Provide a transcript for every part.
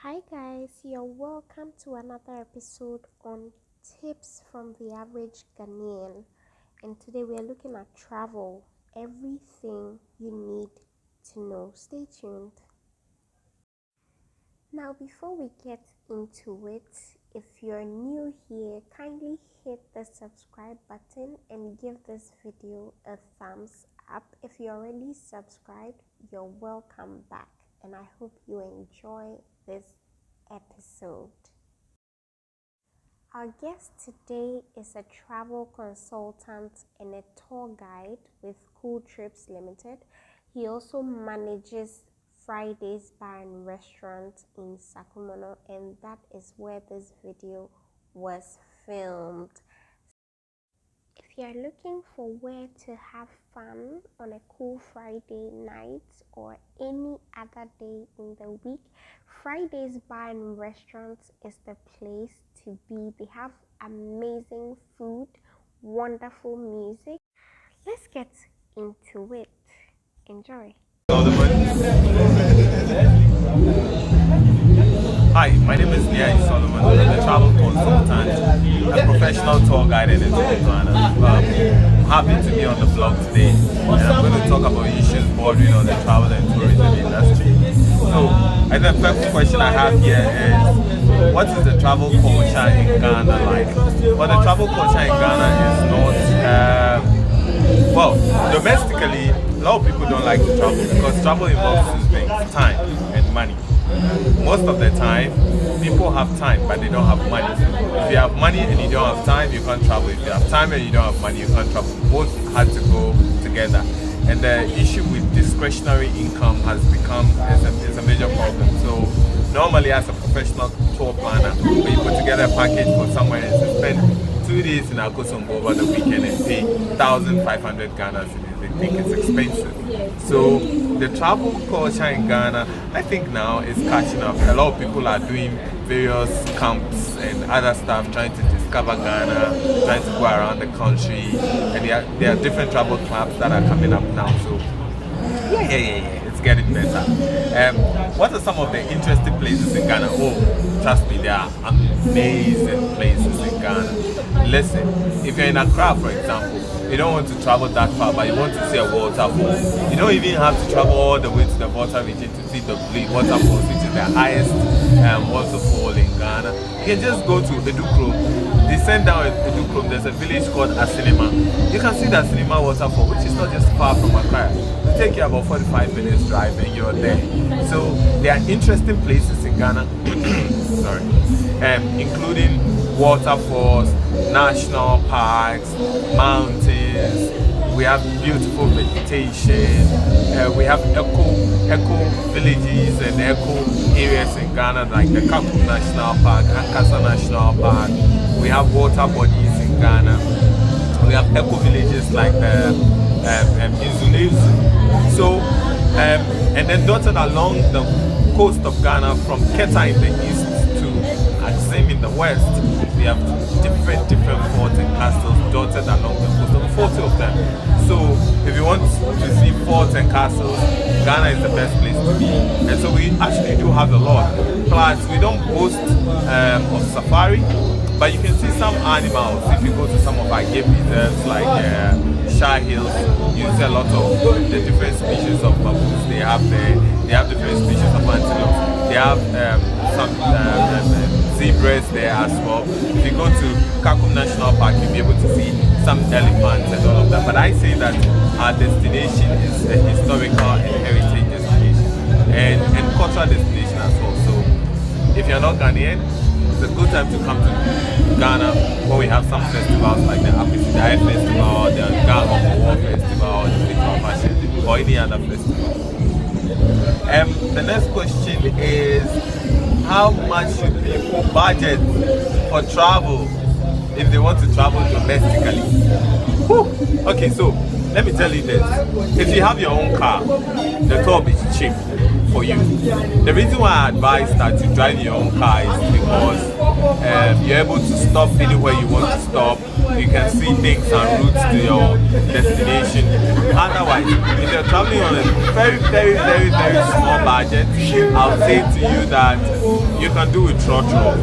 Hi guys, you're welcome to another episode on tips from the average Ghanaian. And today we are looking at travel, everything you need to know. Stay tuned. Now, before we get into it, if you're new here, kindly hit the subscribe button and give this video a thumbs up. If you're already subscribed, you're welcome back, and I hope you enjoy this episode. Our guest today is a travel consultant and a tour guide with Cool Trips Limited. He also manages Friday's Bar and Restaurant in Sacramento, and that is where this video was filmed. If you're looking for where to have fun on a cool Friday night or any other day in the week, Friday's Bar and Restaurant is the place to be. They have amazing food, wonderful music. Let's get into it. Enjoy. Hi, my name is Nii Ayi Solomon. I'm a travel consultant, a professional tour guide and a tour planner. I'm happy to be on the vlog today, and I'm going to talk about issues bordering on the travel and tourism industry. So, I think the first question I have here is, what is the travel culture in Ghana like? Well, the travel culture in Ghana is not, well, domestically, a lot of people don't like to travel because travel involves two things: time and money. Most of the time, people have time, but they don't have money. If you have money and you don't have time, you can't travel. If you have time and you don't have money, you can't travel. Both had to go together. And the issue with discretionary income has become is a major problem. So normally, as a professional tour planner, when you put together a package for somewhere and to spend 2 days in Akosombo over the weekend and pay 1,500 Ghana cedis, they think it's expensive. So the travel culture in Ghana, I think now is catching up. A lot of people are doing various camps and other stuff, trying to discover Ghana, trying to go around the country, and there are different travel clubs that are coming up now. So yeah, it's getting better. What are some of the interesting places in Ghana? Oh, trust me, there are amazing places in Ghana. Listen, if you're in Accra, for example, you don't want to travel that far, but you want to see a waterfall. You don't even have to travel all the way to the water region to see the waterfalls, which is the highest waterfall in Ghana. You can just go to Edukrom, descend down Edukrom. There's a village called Asinima. You can see the Asinima waterfall, which is not just far from Accra. It take you about 45 minutes drive and you're there. So there are interesting places in Ghana, sorry, including waterfalls, national parks, mountains. We have beautiful vegetation. We have eco villages and eco areas in Ghana, like the Kakum National Park, Ankasa National Park. We have water bodies in Ghana. We have eco villages like the Inzulezu. So, and then dotted along the coast of Ghana from Keta in the east to Axim in the west, we have different forts and castles dotted along the coast, over 40 of them. So if you want to see forts and castles, Ghana is the best place to be. And so we actually do have a lot. Plus, we don't boast of safari, but you can see some animals. If you go to some of our game reserves like Shah Hills, you see a lot of the different species of baboons they have there. They have different species of antelopes. They have some zebras there as well. If you go to Kakum National Park, you'll be able to see some elephants and all of that. But I say that our destination is a historical and heritage destination and cultural destination as well. So if you're not Ghanaian, it's a good time to come to Ghana where we have some festivals like the Apisidae Festival, the Ghana War Festival, the Festival of Fashion, or any other festival. The next question is, how much should people budget for travel if they want to travel domestically? Whew. Okay, so let me tell you this. If you have your own car, the tour is cheap for you. The reason why I advise that you drive your own car is because You're able to stop anywhere you want to stop. You can see things and routes to your destination. Otherwise, if you're traveling on a very, very, very, very small budget, I'll say to you that you can do it trotro.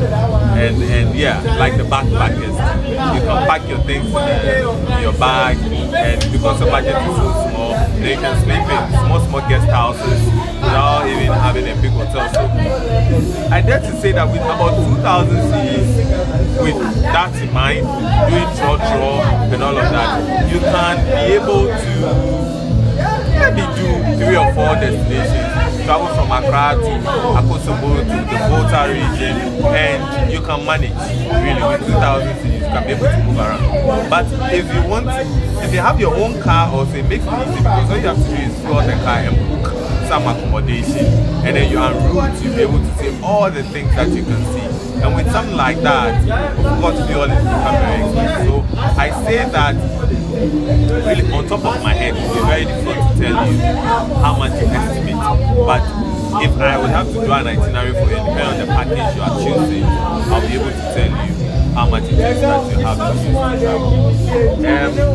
And yeah, like the backpackers. You can pack your things in your bag, and because the budget is so small, they can sleep in small guest houses without even having a big hotel. So I dare to say that with about 2,000 Cs, with that in mind, doing trotro and all of that, you can be able to maybe do 3 or 4 destinations, travel from Accra to Akosombo to the Volta region, and you can manage really with 2,000 Cs. You can be able to move around. But if you want to, if you have your own car, or say, make it easy, because all you have to do is fill out the car and book some accommodation, and then you're en route, you'll be able to see all the things that you can see. And with something like that, of course, fuel is becoming very expensive. So I say that really on top of my head, it would be very difficult to tell you how much you estimate. But if I would have to do an itinerary for you, depending on the package you are choosing, I'll be able to tell you how much it is that you have to use to travel.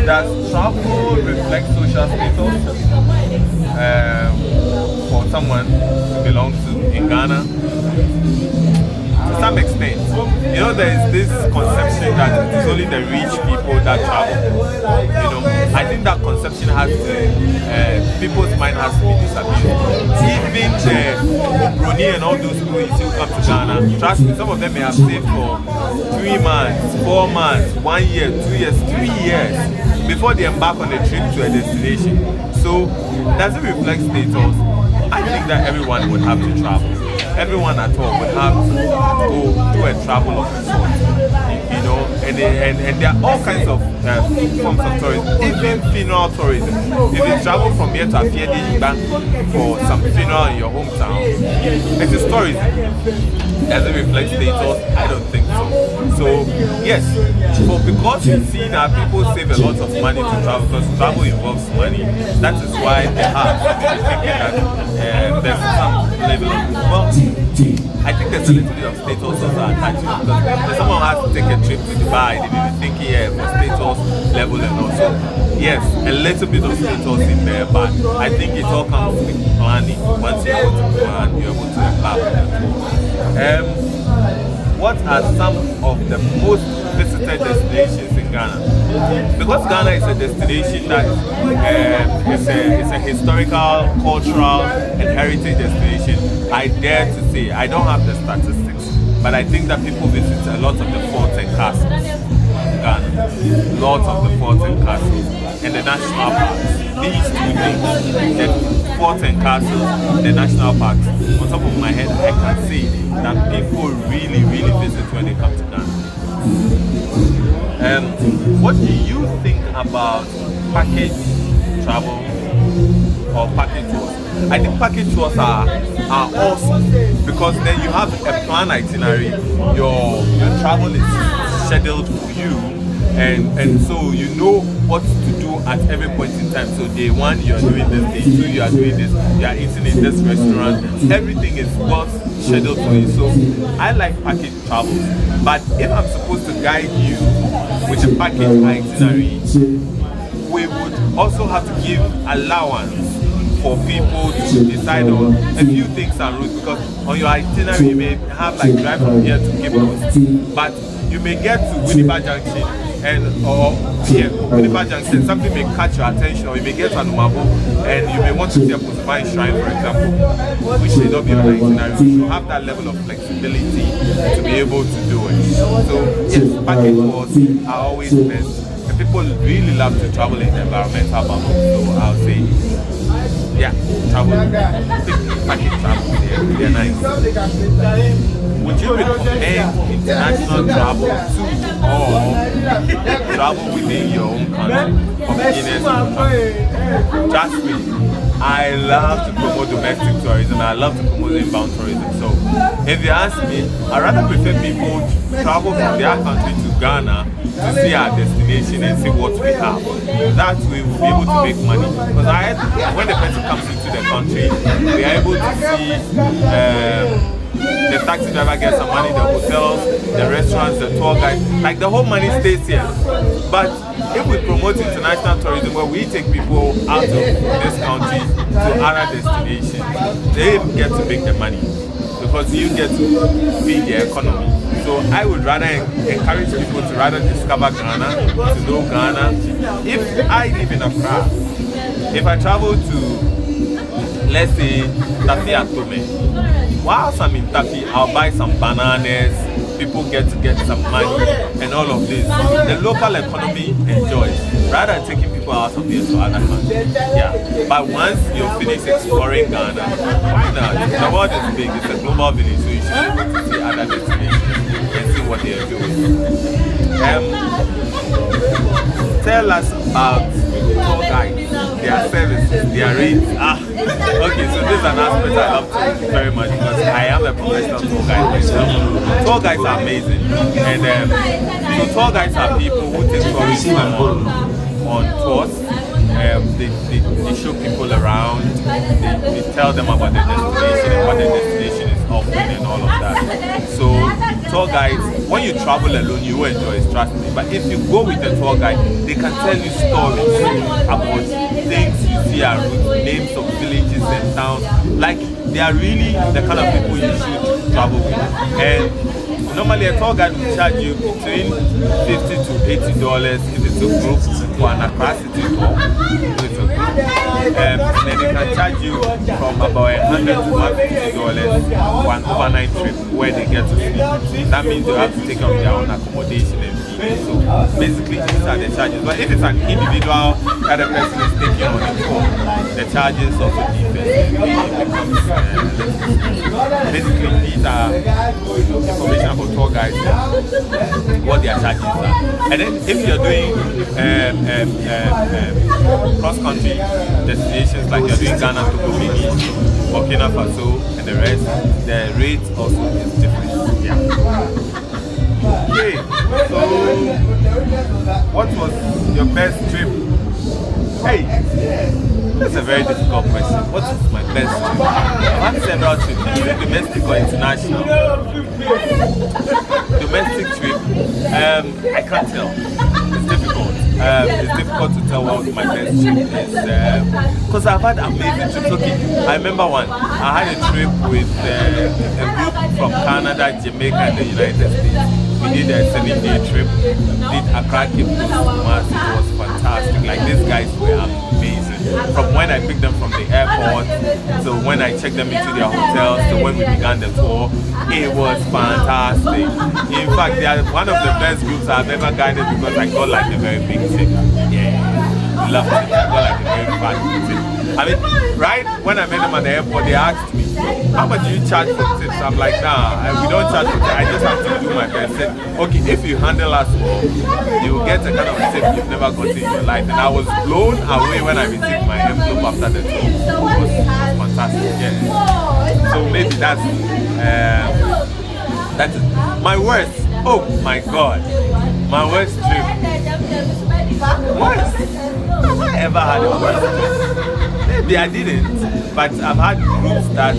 Does travel reflect social status? For someone to belong to in Ghana? To some extent. You know, there is this conception that it is only the rich people that travel. You know, I think that conception has to, people's mind has to be disabused. Even the Brunei and all those people who come to Ghana, trust me, some of them may have saved for 3 months, 4 months, 1 year, 2 years, 3 years before they embark on a trip to a destination. So, does it reflect status? I think that everyone would have to travel. Everyone at all would have to go do a travel of a sort. You know, and there are all kinds of forms of tourism, even funeral tourism. If you travel from here to Afiedi for some funeral in your hometown, it is tourism. Does it reflect status? I don't think so. So yes, because you see that people save a lot of money to travel, because travel involves money, that is why they have thinking that there's some level of, well, I think there's a little bit of status also attached to it, because someone has to take a trip to Dubai, they may be thinking, yeah, for status level and also, yes, a little bit of status in there, but I think it all comes with planning. Once you're able to plan, you're able to embark on it. What are some of the most visited destinations in Ghana? Because Ghana is a destination that is a historical, cultural, and heritage destination, I dare to say, I don't have the statistics, but I think that people visit a lot of the forts and castles in Ghana. Lots of the forts and castles and the national parks. These 2 things, the forts and castles, the national parks, on top of my head, I can see that people really, really visit when they come to Ghana. What do you think about package travel or package tours? I think package tours are awesome, because then you have a planned itinerary, your travel is scheduled for you, and so you know what to do at every point in time. So day 1 you are doing this, day 2 you are doing this, you are eating in this restaurant, everything is well scheduled for you. So I like package travels, but if I'm supposed to guide you with a package itinerary, we would also have to give allowance for people to decide on a few things and routes, because on your itinerary you may have like drive from here to Cape Coast, but you may get to Winneba Junction Winneba Junction, something may catch your attention, or you may get to Anumabo and you may want to see a Posifine shrine, for example, which may not be on the itinerary. You have that level of flexibility to be able to do it. So yes, package tours are always best. And people really love to travel in the environmental bubble, so I'll say, yeah, travel, package travel, they're nice. Would you recommend international travel to or travel within your own country for beginners? Trust me, I love to promote domestic tourism, I love to promote inbound tourism. So if you ask me, I'd rather prefer people to travel from their country to Ghana to see our destination and see what we have. That way we'll be able to make money. Because when the person comes into the country, we are able to see The taxi driver gets some money, the hotels, the restaurants, the tour guide, like the whole money stays here. But if we promote international tourism where we take people out of this country to other destinations, they get to make the money because you get to feed the economy. So I would rather encourage people to rather discover Ghana, to know Ghana. If I live in Accra, if I travel to, let's say, Tafi Atome, whilst I'm in Tafi, I'll buy some bananas, people get to get some money, and all of this. The local economy enjoys, rather than taking people out of here to other countries. Yeah. But once you finish exploring Ghana, why not? The world is big, it's a global village, so you should be able to see other destinations and see what they are doing. Tell us about tour guides, their services, their rates. Okay, so this is an aspect I love to very much because I am a professional tour guide myself. Tour guides are amazing, and so tour guides are people who take tourists on tours. They show people around, they tell them about the destination and what the destination is offering and all of that. So tour guides, when you travel alone, you will enjoy it, trust me. But if you go with a tour guide, they can tell you stories about things you see around, names of villages and towns. Like, they are really the kind of people you should travel with. And normally a tour guide will charge you between $50 to $80 if it's a group for an Accra City tour. If it's a group. And then they can charge you from about $100 to $150 for an overnight trip where they get to sleep. That means you have to take care of their own accommodation and feeding. So basically these are the charges. But if it's an individual that the person is taking on the tour, the charges also differ. Basically these are information about tour guides, what their charges are. And then if you're doing cross-country destinations like you're doing Ghana, Togo, Benin, Burkina Faso, and the rest, the rate also is different. Yeah. Okay, so what was your best trip? Hey, that's a very difficult question. What is my best trip? I've had several trips, domestic or international. Domestic trip, I can't tell. It's difficult. It's difficult to tell what my best trip is because I've had amazing trips. Okay, I remember one. I had a trip with a group from Canada, Jamaica, and the United States. We did a 7-day trip. Did Accra, Cape Coast, it was fantastic. Like, these guys were amazing. From when I picked them from the airport to when I checked them into their hotels to when we began the tour, it was fantastic. In fact, they are one of the best groups I've ever guided because I got like a very big tip. Yeah, loved it. I got like a very fat tip. I mean, right when I met them at the airport, they asked me, how much do you charge for tips? I'm like, nah, we don't charge for tips. I just have to do my best. I said, okay, if you handle us well, you will get a kind of tip you've never gotten in your life. And I was blown away when I received my envelope after the tour. It was fantastic, yeah. So maybe that's my worst. Oh my God, my worst trip. Worst? Have I ever had a worst trip? Maybe I didn't, but I've had groups that,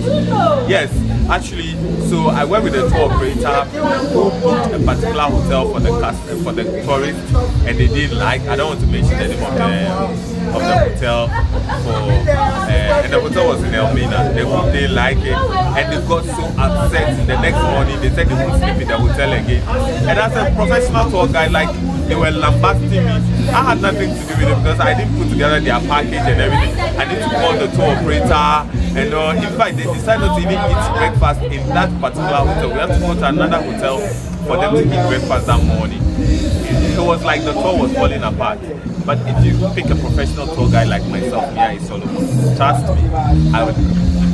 yes, actually, so I went with a tour operator who booked a particular hotel for the tourists, and they didn't like, I don't want to mention the name of the hotel, and the hotel was in Elmina. They didn't like it, and they got so upset. The next morning, they said they would sleep in the hotel again. And as a professional tour guide, like, they were lambasting me. I had nothing to do with it because I didn't put together their package and everything. I need to call the tour operator, and in fact, they decided not to even eat breakfast in that particular hotel. We have to go to another hotel for them to eat breakfast that morning. It was like the tour was falling apart. But if you pick a professional tour guide like myself, Nii Ayi Solomon, trust me, I would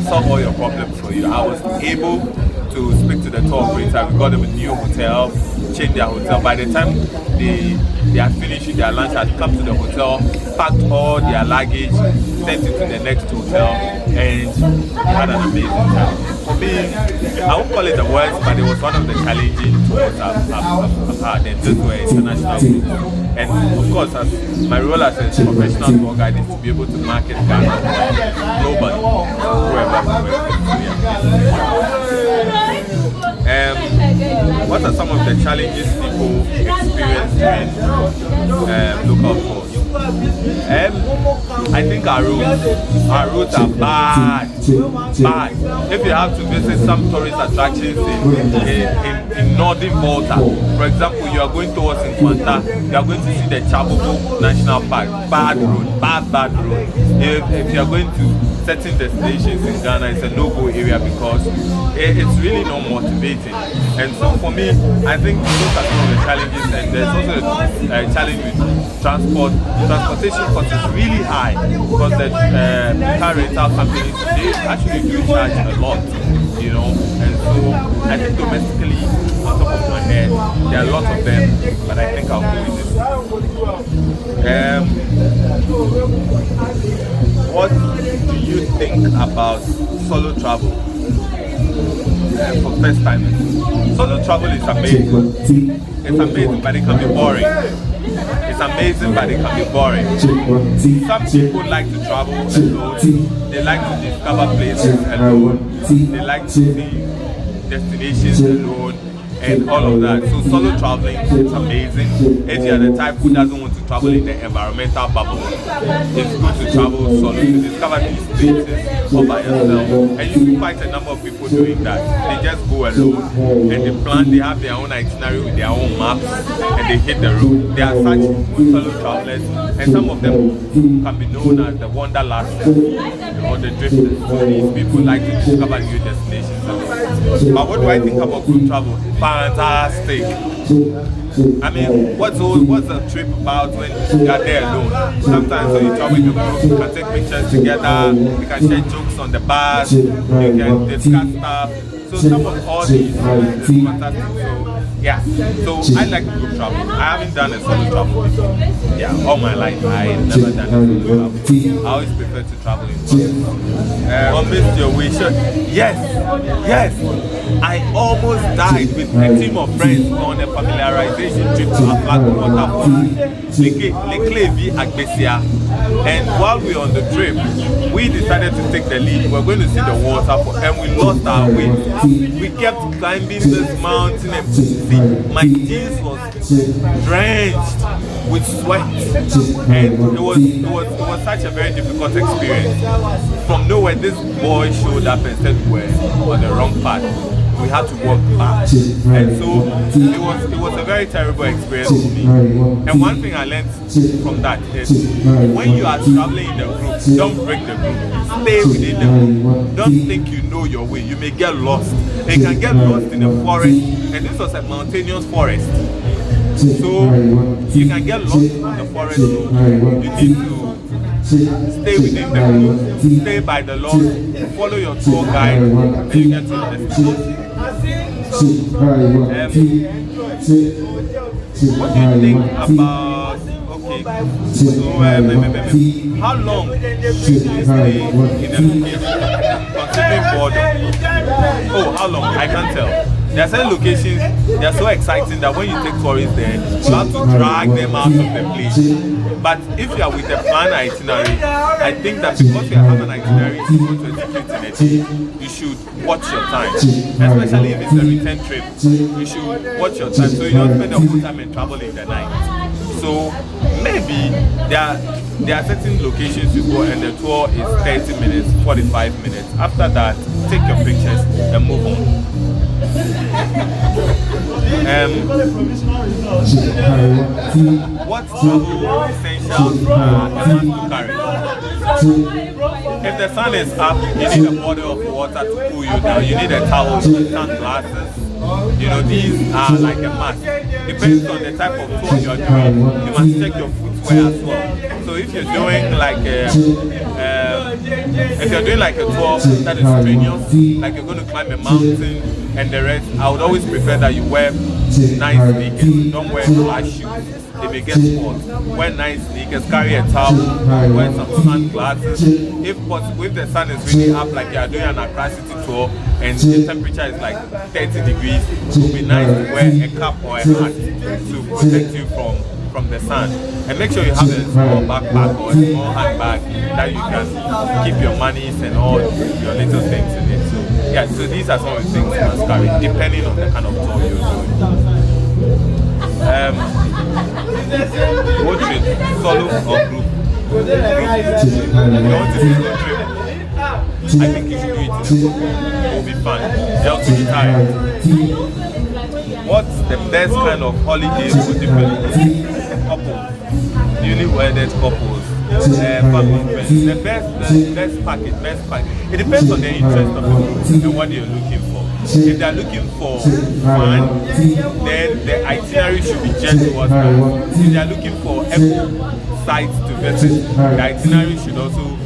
solve all your problems for you. I was able to speak to the tour operator. We got them a new hotel, changed their hotel. By the time they had finished with their lunch, had come to the hotel, packed all their luggage, sent it to the next hotel, and we had an amazing time. For me, I won't call it the worst, but it was one of the challenging tours I've had, and those were international groups. And of course, my role as a professional tour guide is to be able to market Ghana globally, wherever we go. the challenges people experience during local tours? I think our roads are bad. If you have to visit some tourist attractions in northern Volta, for example, you are going towards Nkwanta, you are going to see the Chabobo National Park. Bad road. If you are going to certain destinations in Ghana, it's a no-go area because it's really not motivating. And so for me, I think those are some of the challenges, and there's also a challenge with transport. Transportation cost is really high because the car rental companies, they actually do charge a lot, you know. And so I think domestically, on top of my head, there are a lot of them, but I think I'll go with this. What do you think about solo travel for first timers? Solo travel is amazing. It's amazing, but it can be boring. It's amazing, but it can be boring. Some people like to travel alone. They like to discover places alone. They like to see destinations alone and all of that. So solo traveling is amazing. If you're the type who doesn't want to travel in the environmental bubble, it's good to travel solo to discover these places all by yourself. And you see quite a number of people doing that. They just go alone and they have their own itinerary with their own maps and they hit the road. There are such good solo travelers, and some of them can be known as the wanderlusters or the drifters. So these people like to discover new destinations alone. But what do I think about group travel? Fantastic. I mean, what's a trip about when you are there alone? Sometimes when you travel with a group, you can take pictures together, you can share jokes on the bus, you can discuss stuff. So some of all these is fantastic. So yeah, so I like group travel. I haven't done a solo travel before. Yeah, all my life I've never done a solo travel. I always prefer to travel in groups. Missed your wish? Yes. I almost died with a team of friends on a familiarization trip to Aflac waterfall, Leklevi Agbesia. And while we were on the trip, we decided to take the lead. We were going to see the waterfall, and we lost our way. We kept climbing this mountain, and see, my jeans was drenched with sweat, and it was such a very difficult experience. From nowhere, this boy showed up and said we were on the wrong path. We had to walk back, and so it was a very terrible experience for me. And one thing I learned from that is when you are traveling in the group, don't break the group. Stay within the group. Don't think you know your way. You may get lost. You can get lost in a forest, and this was a mountainous forest. So you can get lost in the forest. So you need to stay within the group, stay by the law, follow your tour guide, and you get to the destination. What do you think about, okay, so how long should you stay in a location? Considering boredom. Oh, how long? I can't tell. There are certain locations, they are so exciting that when you take tourists there, you have to drag them out of the place. But if you are with a planned itinerary, I think that because you have an itinerary to go to a destination in a day, you should watch your time. Especially if it's a return trip, you should watch your time so you don't spend the whole time and travel in the night. So maybe there are certain locations you go and the tour is 30 minutes, 45 minutes. After that, take your pictures and move on. What travel essentials are a man to carry? If the sun is up, you need a bottle of water to cool you down. You need a towel, you need sunglasses. You know, these are like a must. Depends on the type of tour you're doing. You must check your footwear as well. So if you're doing like a tour that is strenuous, like you're going to climb a mountain and the rest, I would always prefer that you wear nice sneakers. Don't wear flat shoes. They may get spoiled. Wear nice sneakers, carry a towel, wear some sunglasses. If possible, if the sun is really up, like you are doing an Accra City tour and the temperature is like 30 degrees, it would be nice to wear a cap or a hat to protect you from the sun. And make sure you have a small backpack or a small handbag that you can keep your monies and all your little things in it. So yeah, so these are some of the things you must carry depending on the kind of tour you're doing. road trip, solo or group. If you want to do a road trip, I think you should do it in a group. It will be fun. Else you'll be tired. What's the best kind of holiday for different couples? Newly wedded couples, family friends. The best package. It depends on the interest of the group and what you're looking for. If they're looking for fun, then the itinerary should be geared towards that. If they're looking for eco sites to visit, the itinerary should also.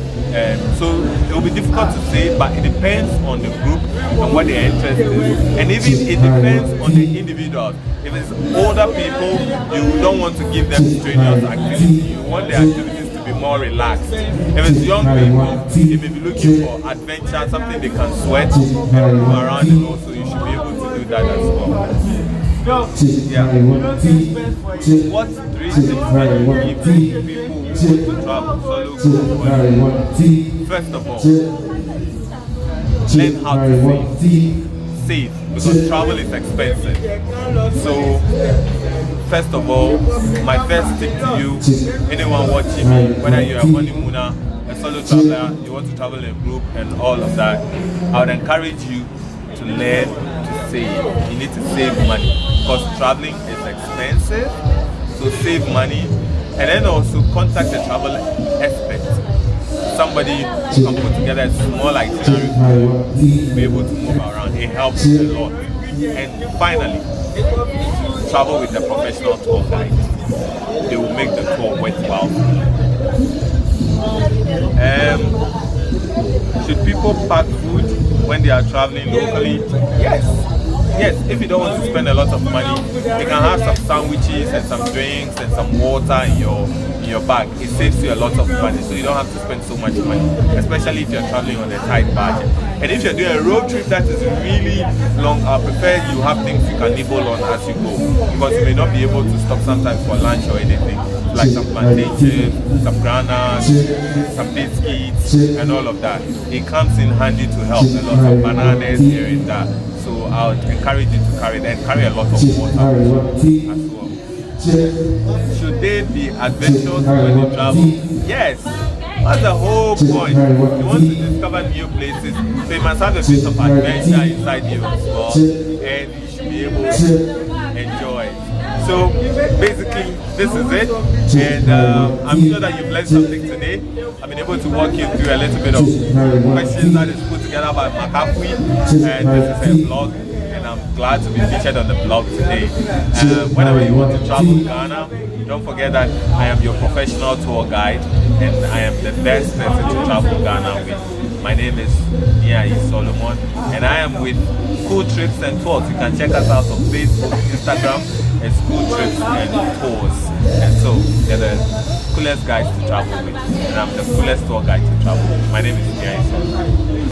So it will be difficult to say, but it depends on the group and what their interest is. And even it depends on the individuals. If it's older people, you don't want to give them strenuous activities. You want the activities to be more relaxed. If it's young people, you may be looking for adventure, something they can sweat and move around, and also you should be able to do that as well. Yeah. What 3 things can you give people who want to travel solo group? First of all, learn how to save because travel is expensive. So, first of all, my first tip to you, anyone watching me, whether you're a honeymooner, a solo traveler, you want to travel in a group and all of that, I would encourage you to learn to save. You need to save money because traveling is expensive, so save money. And then also contact a travel expert, somebody who can put together a small itinerary for you to be able to move around. It helps a lot. And finally, travel with a professional tour guide. They will make the tour worthwhile. Should people pack food when they are traveling locally? Yes. Yes, if you don't want to spend a lot of money, you can have some sandwiches and some drinks and some water in your bag. It saves you a lot of money, so you don't have to spend so much money, especially if you're traveling on a tight budget. And if you're doing a road trip that is really long, I prefer you have things you can nibble on as you go, because you may not be able to stop sometimes for lunch or anything, like some plantains, some granuts, some biscuits, and all of that. It comes in handy to help. A lot of bananas here and there. So I would encourage you to carry a lot of water as well. Should they be adventurous when they travel? Yes. That's the whole point. You want to discover new places, so you must have a bit of adventure inside you as well, and you should be able to enjoy it. So basically, this is it, and I'm sure that you've learned something today. I've been able to walk you through a little bit of questions that is put together by Makafui, and this is a blog, and I'm glad to be featured on the blog today. Whenever you want to travel Ghana, don't forget that I am your professional tour guide, and I am the best person to travel Ghana with. My name is Nii Ayi Solomon, and I am with Cool Trips and Tours. You can check us out on Facebook, Instagram. It's Cool Trips and Tours. And so, they're the coolest guys to travel with, and I'm the coolest tour guide to travel with. My name is Nii Ayi Solomon.